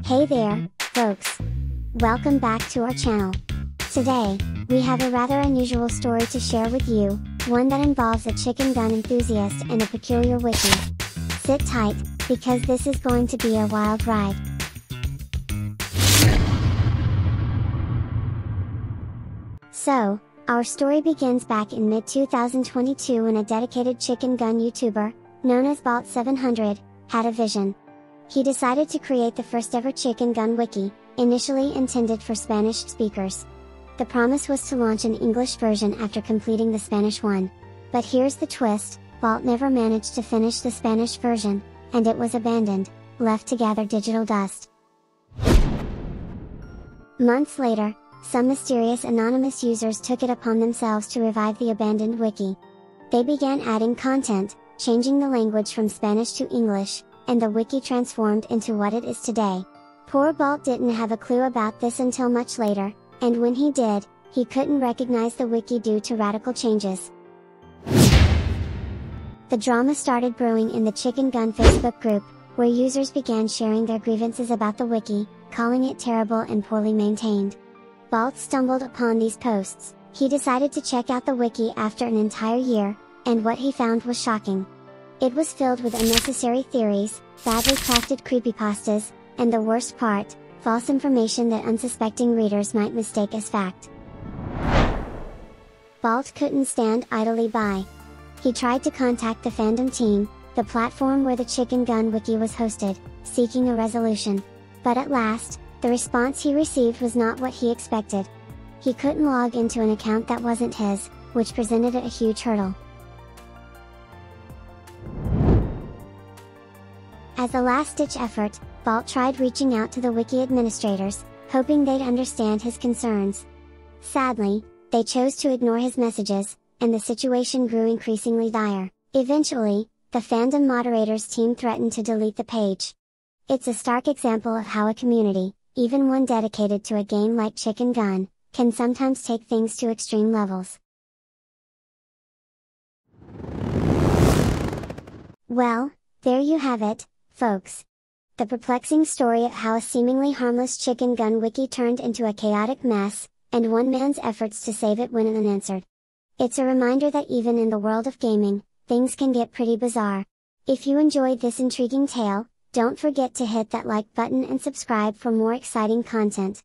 Hey there, folks! Welcome back to our channel. Today, we have a rather unusual story to share with you, one that involves a chicken gun enthusiast and a peculiar wiki. Sit tight, because this is going to be a wild ride. So, our story begins back in mid-2022 when a dedicated chicken gun YouTuber, known as Balt700, had a vision. He decided to create the first ever chicken gun wiki, initially intended for Spanish speakers. The promise was to launch an English version after completing the Spanish one. But here's the twist, Balt never managed to finish the Spanish version, and it was abandoned, left to gather digital dust. Months later, some mysterious anonymous users took it upon themselves to revive the abandoned wiki. They began adding content, changing the language from Spanish to English, and the wiki transformed into what it is today. Poor Balt didn't have a clue about this until much later, and when he did, he couldn't recognize the wiki due to radical changes. The drama started brewing in the Chicken Gun Facebook group, where users began sharing their grievances about the wiki, calling it terrible and poorly maintained. Balt stumbled upon these posts. He decided to check out the wiki after an entire year, and what he found was shocking. It was filled with unnecessary theories, badly crafted creepypastas, and the worst part, false information that unsuspecting readers might mistake as fact. Balt couldn't stand idly by. He tried to contact the fandom team, the platform where the Chicken Gun wiki was hosted, seeking a resolution. But at last, the response he received was not what he expected. He couldn't log into an account that wasn't his, which presented a huge hurdle. As a last-ditch effort, Balt tried reaching out to the wiki administrators, hoping they'd understand his concerns. Sadly, they chose to ignore his messages, and the situation grew increasingly dire. Eventually, the fandom moderators team threatened to delete the page. It's a stark example of how a community, even one dedicated to a game like Chicken Gun, can sometimes take things to extreme levels. Well, there you have it, folks. The perplexing story of how a seemingly harmless chicken gun wiki turned into a chaotic mess, and one man's efforts to save it went unanswered. It's a reminder that even in the world of gaming, things can get pretty bizarre. If you enjoyed this intriguing tale, don't forget to hit that like button and subscribe for more exciting content.